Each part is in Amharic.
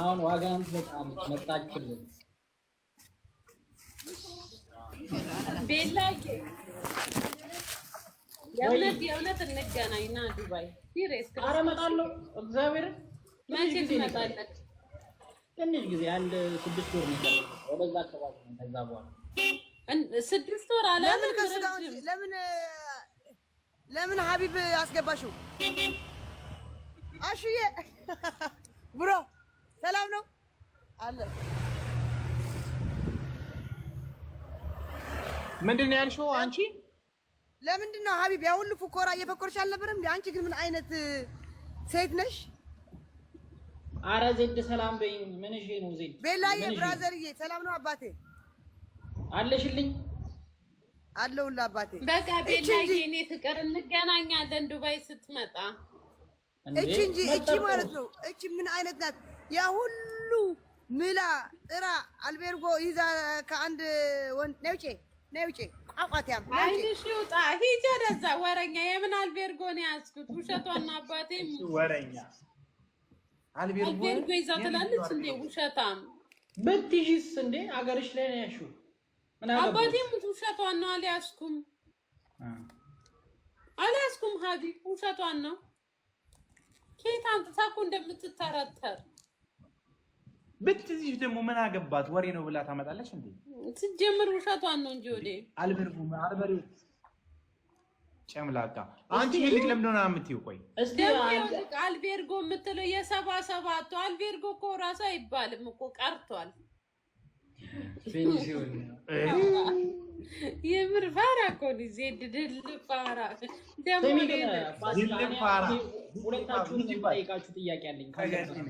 አሁን ዋጋን በጣም መጣችልን ቤላዬ የእውነት እንገናኝና ዱባይ ሲሪየስ ኧረ እመጣለሁ። እግዚአብሔር መቼ ትመጣለህ? ትንሽ ጊዜ አንድ 6 ወር ነው ወደዛ አካባቢ ነው። ከዛ በኋላ 6 ወር አለ። ለምን ሀቢብ አስገባሽው? አሽዬ ብሮ ሰላም ነው አለ። ምንድን ነው ያልሽው አንቺ? ለምንድን ነው ሀቢብ ያ ሁሉ ፉኮራ እየፈኮርሽ አልነበረም? አንቺ ግን ምን አይነት ሴት ነሽ? አረ ዜድ ሰላም በይኝ። ምን እሺ ነው ዜድ? ቤላዬ ብራዘርዬ ሰላም ነው አባቴ? አለሽልኝ? አለሁልህ አባቴ። በቃ ቤላዬ እኔ ፍቅር እንገናኛለን ዱባይ ስትመጣ። እቺ እንጂ እቺ ማለት ነው። እቺ ምን አይነት ናት? ያ ሁሉ ምላ ጥራ አልቤርጎ ይዛ ከአንድ ወንድ ነይ ውጪ ቋቋትያም አይንሽ ይውጣ። ሂጂ ወደዛ ወረኛ። የምን አልቤርጎ ነው ያዝኩት? ውሸቷን አባቴም ወረኛ አልቤርጎ ይዛ ትላለች እንዴ? ውሸታም ብትይዥስ እንዴ? አገርሽ ላይ ነው ያልሽው። አባቴም ውሸቷን ነው። አልያዝኩም ሀቢብ ውሸቷን ነው። ከየት አምጥታ እኮ እንደምትተረተር ብትይዥ ደግሞ ምን አገባት? ወሬ ነው ብላ ታመጣለች እንዴ? ስትጀምር ውሸቷን ነው እንጂ ወዴ አልቤርጎ ጨምላቃ አንቺ ልክ ለምን ነው የምትይው? ቆይ እስቲ አልቤርጎ የምትለው የ77 አልቤርጎ እኮ ራሱ አይባልም እኮ ቀርቷል። ፊኒሽውን የምር ፋራ እኮ ዜድ ድል ፋራ ደግሞ ፋራ። ሁለታችሁንም የምጠይቃችሁ ጥያቄ አለኝ።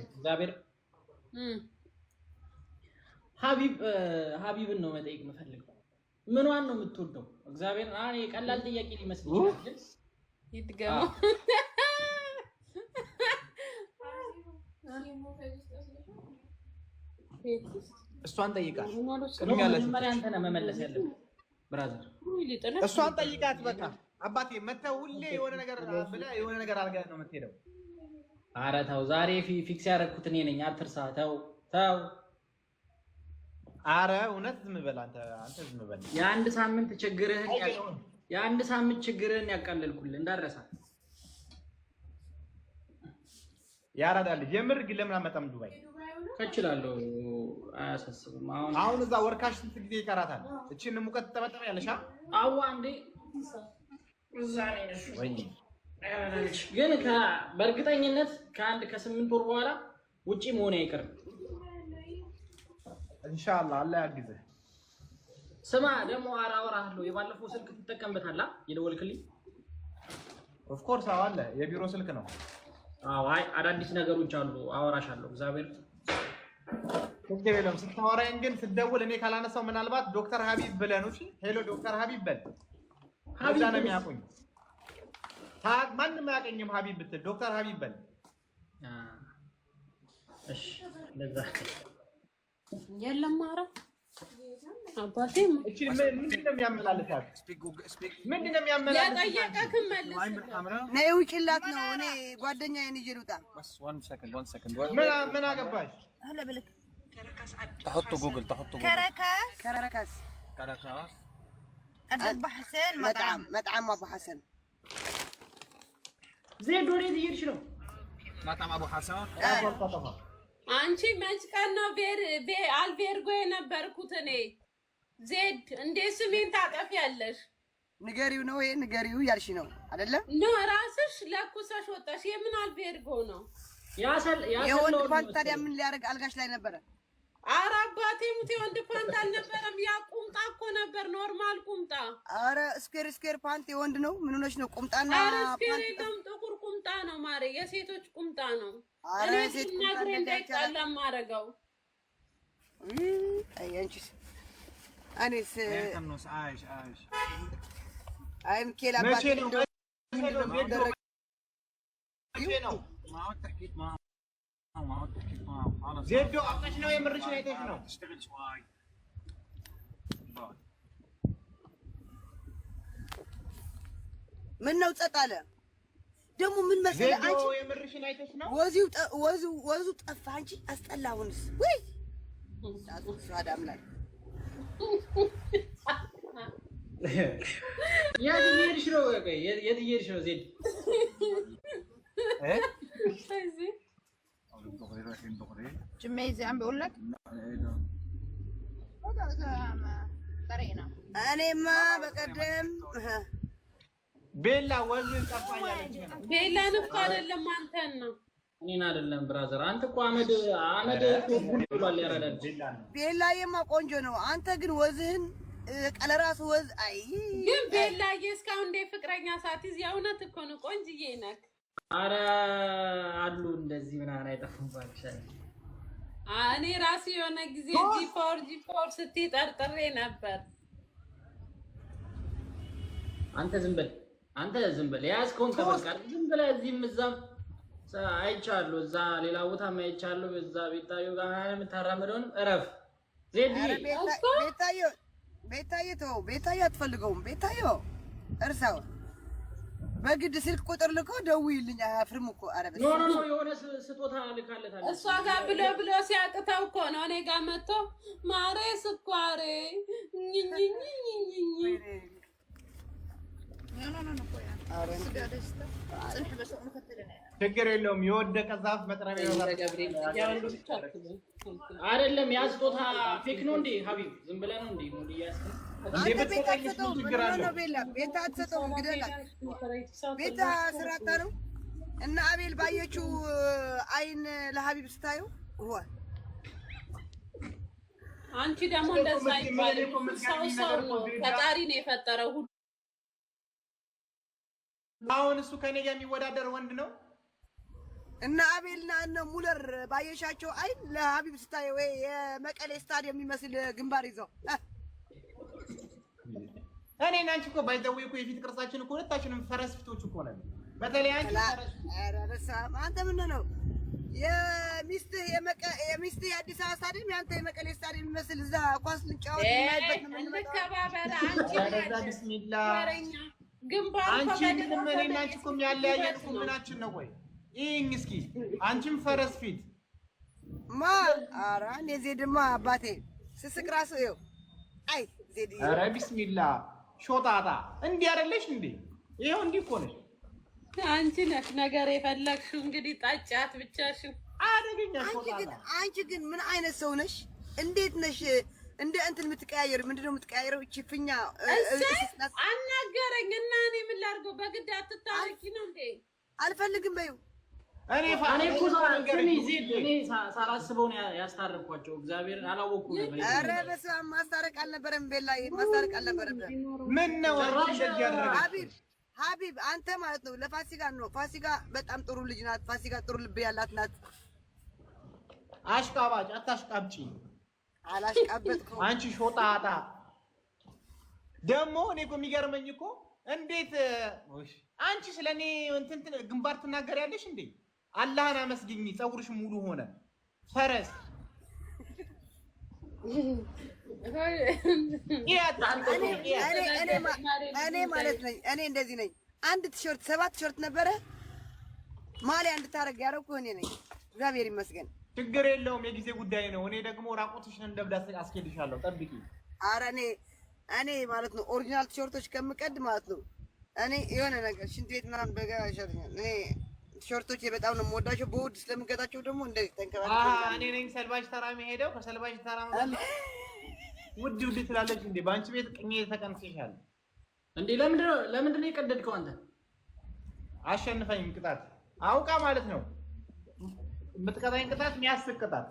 እግዚአብሔር ሀቢብን ነው መጠየቅ የምፈልገው። ምኗን ነው የምትወደው? እግዚአብሔር እኔ ቀላል ጥያቄ ሊመስል ይችላል፣ ግን ይድገመው። እሷን ጠይቃት። መጀመሪያ አንተ ነህ መመለስ ያለብህ ብራዘር። እሷን ጠይቃት። በቃ አባቴ መተው ሁሌ የሆነ ነገር ብለህ የሆነ ነገር አድርገህ ነው የምትሄደው። ኧረ ተው፣ ዛሬ ፊክስ ያደረኩት እኔ ነኝ፣ አትርሳ። ተው። ኧረ እውነት ዝም በል አንተ ዝም በል። የአንድ ሳምንት ችግርህን ያቃለልኩልህ እንዳረሳ። ያራዳል። የምር ግን ለምን አመጣም ዱባይ? ከችላለሁ፣ አያሳስብም። አሁን እዛ ወርካሽ ስንት ጊዜ ይቀራታል? እቺን ሙቀት ተጠመጠም ያለሽ አዋ እንዴ እዛ ነሽ ወይ? ግን በእርግጠኝነት ከ8 ወር በኋላ ውጪ መሆን አይቀርም ኢንሻአላህ። አላህ ያግዝህ። ስማ ደግሞ አወራሃለሁ። የባለፈው ስልክ ትጠቀምበታለህ? የደወልክልኝ ኦፍ ኮርስ አለ። የቢሮ ስልክ ነው። አዎ፣ አይ አዳዲስ ነገሮች አሉ፣ አወራሻለሁ። እግዚአብሔር ችግር የለውም። ስታወራኝ ግን ስትደውል እኔ ካላነሳው ምናልባት ዶክተር ሀቢብ ብለህ ነው። እሺ ሄሎ ዶክተር ሀቢብ በል። ሀቢብ ነው የሚያውቁኝ። ማንም አያውቀኝም። ሀቢብ ብትል ዶክተር ሀቢብ በል። እሺ ለዛ የለም ኧረ አባቴ እቺ ምንድን ነው የሚያመላልሳት? ምንድን ነው የሚያመላልሳት? የጠየቀህን መልስ። ነይ ውጪላት ነው። እኔ ጓደኛዬ ይዤ ልውጣ። ምን አገባሽ? تحطوا جوجل كركس أبو حسن مطعم أبو حسن زين وريد يرشلو مطعم أبو حسن አንቺ መች ቀን ነው አልቤርጎ የነበርኩት እኔ? ዜድ እንዴ ስሜን ታጠፊያለሽ? ንገሪው ነው ይሄ ንገሪው ያልሽ ነው አይደለ? ነው ራስሽ ለኩሰሽ ወጣሽ። የምን አልቤርጎ ነው? የወንድ ፓንት ታዲያ ምን ሊያደርግ አልጋሽ ላይ ነበረ? ኧረ አባቴ ሙት የወንድ ፓንት አልነበረም። ያ ቁምጣ እኮ ነበር፣ ኖርማል ቁምጣ። ኧረ ስኬር ፓንት የወንድ ነው። ምን ሆነሽ ነው? ቁምጣና ስኬር የለም፣ ጥቁር ቁምጣ ነው ማሬ፣ የሴቶች ቁምጣ ነው። ኧረ ሴት ነገር እንዳይጣላ ማረጋው። አንቺስ እኔስ عايش አይ ሚኬል አባቴ መቼ ነው ما عدت حكيت معه خلاص زيدو አውቀሽ ነው የምርሽ ነው አይተሽ ነው? اشتغل شوي ምን ነው ጸጥ አለ? ደግሞ ምን መሰለህ አንቺ የምርሽን አይተሽ ነው ወዙ ጠፋ አንቺ አስጠላሁንስ ወይ ሳዳም ላይ የት እየሄድሽ ነው ዜድ جميزي عم بقول لك طريقنا እኔማ በቀደም ቤላ ወዝን ጠፋኛለች ቤላን እኮ አይደለም አንተን ነው እኔን አይደለም ብራዘር አንተ እኮ አመድ ብሏል ያራዳል ቤላዬማ ቆንጆ ነው አንተ ግን ወዝህን ቀለራሱ ወዝ አይ ግን ቤላዬ እስካሁን እንደ ፍቅረኛ ሳትይዝ የእውነት እኮ ነው ቆንጅዬ ነክ አረ አሉ እንደዚህ ምናምን አይጠፉም ባክሻል እኔ ራሴ የሆነ ጊዜ ጂ4 ስትይ ጠርጥሬ ነበር አንተ ዝም በል ያዝከውን ተበቃል ዝም ብለህ እዚህም እዛም አይቻለሁ እዛ ሌላ ቦታም አይቻለሁ በዛ ቤታዮ ጋር የምታራምደውን እረፍ ዜድ ቤታዮ አትፈልገውም ቤታዮ እርሳው በግድ ስልክ ቁጥር ልኮ ደውይልኝ አያፍርም እኮ አረብ ኖ የሆነ ስጦታ ልካለታለች እሷ ጋር ብሎ ሲያቅተው እኮ ነው እኔ ጋር መጥቶ ማሬ ስኳሬ ችግር የለውም የወደቀ ዛፍ መጥረቢያ አይደለም ያ ስጦታ ፌክ ነው እንዴ ሀቢብ ዝም ብለህ ነው እንዴ ሙዲ ያስከ አንተ ቤታ አትሰጠውም ምን ነው ቤታ አትሰጠውም ግደላት ቤታ ስራታ ነው እና አቤል ባየችው አይን ለሀቢብ ስታዩ አንቺ ደግሞ እንደዛ አይባልም ሰው ነው ፈጣሪ ነው የፈጠረው አሁን እሱ ከኔ ጋር የሚወዳደር ወንድ ነው እና አቤልና እነ ሙለር ባየሻቸው አይን ለሀቢብ ስታዩ ወይ የመቀሌ ስታዲየም የሚመስል ግንባር ይዘው እኔና አንቺ እኮ ባይዘው እኮ የፊት ቅርጻችን እኮ ሁለታችንም ፈረስ ፊቶች እኮ ነን በተለይ አንቺ ፈረስ አንተ ምን ነው የሚስትህ የአዲስ አበባ ስታዲየም ያንተ የመቀሌ ስታዲየም የሚመስል እዛ ኳስ ልንጫወት የማይበት ነው እንከባበረ አንቺ ቢስሚላህ ግንባር አንቺ ምን እኔና አንቺ እኮ የሚያለያየን እኮ ምናችን ነው ወይ ይሄን እስኪ አንቺም ፈረስ ፊት ኧረ እኔ ዜድማ አባቴ ስስቅ እራሱ ይኸው አይ ዜድ ኧረ ቢስሚላህ ሾጣጣ እንዲህ አይደለሽ እንዴ ይኸው እንዲህ እኮ ነሽ አንቺ ነሽ ነገር የፈለግሽው እንግዲህ ጣጫት ብቻሽን አደገኛ ሾጣጣ አንቺ ግን ምን አይነት ሰው ነሽ እንዴት ነሽ እንደ እንትን የምትቀያየር ምንድነው የምትቀያየረው እቺ ፍኛ አናገረኝ እና እኔ ምን ላድርገው በግድ አትታረቂ ነው እንዴ አልፈልግም በይው እኔ እኮ እኔ ሳላስበው ነው ያስታረኳቸው እግዚአብሔርን አላወኩም ነበር ኧረ በስመ አብ ማስታረቅ አልነበረም ቤላዬ ማስታረቅ አልነበረም ምን ነው እንደዚህ ያደረገ ሀቢብ አንተ ማለት ነው ለፋሲካ ነው ፋሲካ በጣም ጥሩ ልጅ ናት ፋሲካ ጥሩ ልብ ያላት ናት አሽቃባጭ አታሽቃብጪ አላሽቃበጥኩም አንቺ ሾጣጣ ደግሞ እኔ እኮ የሚገርመኝ እኮ እንዴት አንቺ ስለኔ እንትን ግንባር ትናገሪያለሽ እንዴ አላህን አመስግኝ ፀጉርሽ ሙሉ ሆነ ፈረስ እኔ ማለት ነኝ እኔ እንደዚህ ነኝ አንድ ቲሸርት 7 ቲሸርት ነበረ ማሊያ እንድታረግ ያደረኩህ እኔ ነኝ እግዚአብሔር ይመስገን ችግር የለውም የጊዜ ጉዳይ ነው እኔ ደግሞ ራቁትሽን እንደብዳ አስኬድሻለሁ ጠብቂ ኧረ እኔ ማለት ነው ኦሪጂናል ቲሸርቶች ከምቀድ ማለት ነው እኔ የሆነ ነገር ሽንት ቤት ምናምን በጋ ይሻለኛል እኔ ቲሸርቶች በጣም ነው የምወዳቸው በውድ ስለምገዛቸው ደግሞ እንደዚህ ተንከባከብ እኔ ነኝ ሰልባጅ ተራ የሚሄደው ከሰልባጅ ተራ ውድ ትላለች እንዴ በአንቺ ቤት ቅኝ ተቀንሰሻል እንዴ ለምንድን ነው የቀደድከው አንተ አሸንፈኝ ቅጣት አውቃ ማለት ነው የምትቀጣኝ ቅጣት የሚያስቅ ቅጣት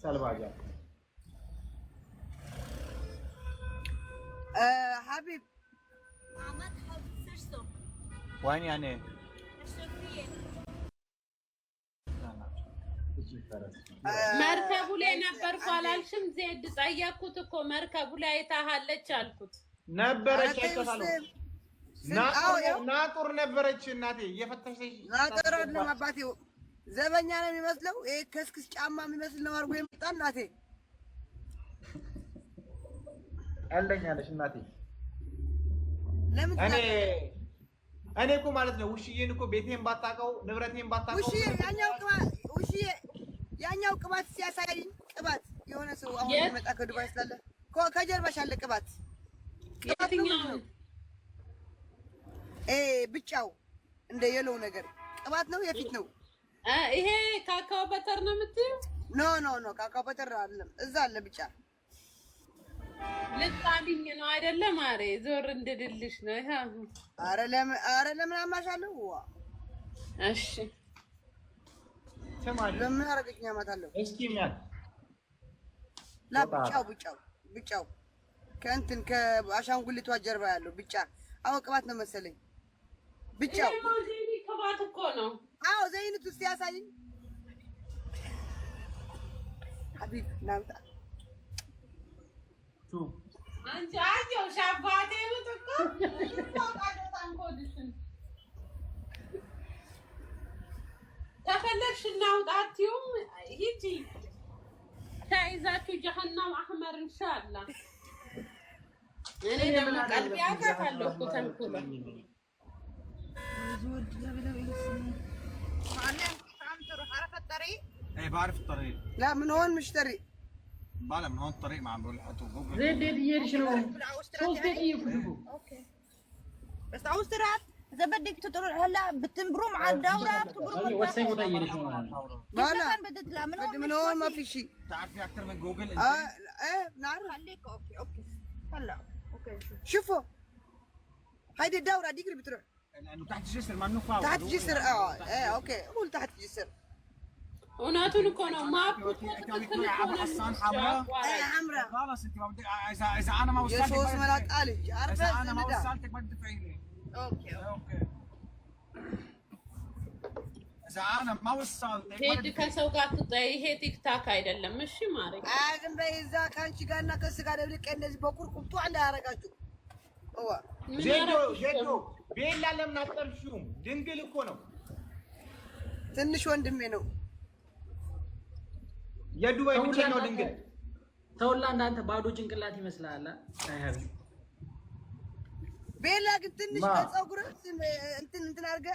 ሰልባጃ ሀቢብ وين يعني؟ መርከቡ ላይ ነበርኩ አላልሽም? ዜድ ጠየኩት እኮ መርከቡ ላይ አይታሃለች አልኩት። ነበረች አይተታለሁ። ናጡር ነበረች እናቴ እየፈተሸች ናጡር ነው አባቴ ዘበኛ ነው የሚመስለው። ይሄ ከስክስ ጫማ የሚመስል ነው አድርጎ የመጣ እናቴ አለኛለሽ እናቴ ለምን እኔ እኔ እኮ ማለት ነው ውሽዬን እኮ ቤቴን ባታውቀው ንብረቴን ባታውቀው ውሽዬ ያኛው ቅባት ሲያሳይኝ ቅባት የሆነ ሰው አሁን ይመጣ ከዱባይ ስላለ ከጀርባሽ አለ ቅባት የትኛው ብቻው እንደ የለው ነገር ቅባት ነው የፊት ነው ይሄ ካካው በተር ነው የምትይው ኖ ካካው በተር አይደለም እዛ አለ ብቻ ልጣልኝ ነው አይደለም ማሬ ዞር እንድልልሽ ነው ይሄ አረ ለምን አማሻለሁ እሺ ተማሪ ለምን አረጋግኛ ማታለሁ እስኪ ሚያል ብቻው ከእንትን ከአሻንጉሊቷ ጀርባ ያለው ብቻ አዎ ቅባት ነው መሰለኝ ብቻው ዘይኒ ቅባት እኮ ነው አዎ ዘይኒቱ ሲያሳይኝ ሀቢብ ናምጣ አንቺ አየው ሻባቴ ምጥቆ ታውቃለህ ኮዲሽን ተፈለግሽ እናውጣትዩም ሂጂ ተይዛችሁ ጀሃነም አህመር ኢንሻአላህ እኔ ደግሞ ቀልቢ አውቃታለሁ እኮ ተንኩሎ ايه بعرف الطريق لا من هون مش طريق بعلم من هون الطريق ما عم بقول حطوا جوجل زيد يدير شنو صوت يكتبوا بس عاوز تلعب اذا بدك تطلع هلا بتنبروا مع الدوره بتبروا وسيم وطير شنو لا بدك تطلع من هون ما في شيء تعرفي اكثر من جوجل انت ايه نعرف خليك اوكي هلا اوكي شوفوا هيدي الدوره ديك اللي بتروح لانه تحت الجسر ما نفع تحت الجسر ايه اوكي قول تحت الجسر እውነቱን እኮ ነው ማፕ حمراء خلص انت ما بدي اذا انا ما وصلتك يسوس ملاك قالج اذا انا ما وصلتك بدك تدفعي لي اوكي اذا انا ما وصلتك ሄድ ከሰው ጋር ትጠይ ይሄ ቲክታክ አይደለም እሺ ማሪ አግን በይዛ ካንቺ ጋርና ከስ ጋር ደብልቀ እንደዚህ በቁርቁምቱ አንድ ያረጋችሁ ዜዶ ቤላ ለምን አጠልሽውም ድንግል እኮ ነው ትንሽ ወንድሜ ነው የዱባይ ብቸኛው ድንግል ተውላ እንዳንተ ባዶ ጭንቅላት ይመስላል አይሀብ ቤላ ግን ትንሽ ከፀጉር እንትን አድርገ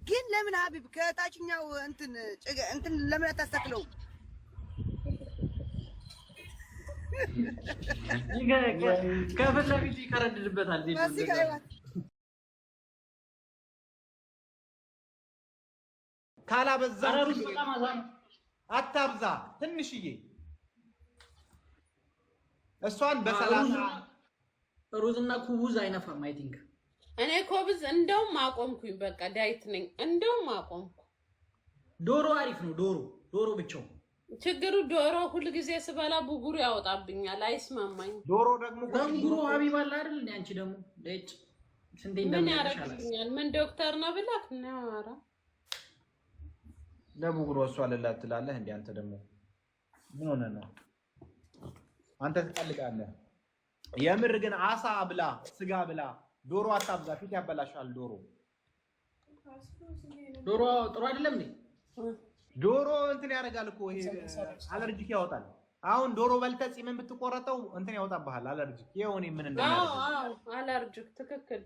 ግን ለምን ሀቢብ ከታችኛው እንትን ለምን አታስተክለው ከፊት ለፊት ይቀረድድበታል ካላበዛ አታብዛ ትንሽዬ እሷን በሰላሳ ሩዝና ኩቡዝ አይነፋም አይ ቲንክ እኔ ኮብዝ እንደውም አቆምኩኝ በቃ ዳይት ነኝ እንደውም አቆምኩ ዶሮ አሪፍ ነው ዶሮ ብቻው ችግሩ ዶሮ ሁሉ ጊዜ ስበላ ቡጉሩ ያወጣብኛል አይስማማኝ ዶሮ ደግሞ ቡጉሩ ሀቢብ አለ አይደል እንዴ አንቺ ደግሞ ለጭ ስንቴ እንደምንሻላል ምን ዶክተር ነው ብላክ ነው አራ ለቡጉሩ እሷ አለላት ትላለህ እንዴ አንተ ደግሞ ምን ሆነ ነው አንተ ትጠልቃለህ የምር ግን አሳ ብላ ስጋ ብላ ዶሮ አታብዛ ፊት ያበላሻል ዶሮ ጥሩ አይደለም እንዴ ዶሮ እንትን ያደርጋል እኮ ይሄ አለርጂክ ያወጣል አሁን ዶሮ በልተህ ፂምን ብትቆረጠው እንትን ያወጣብሃል አለርጂክ ይሄው እኔ ምን እንደማደርግ አለርጂክ ትክክል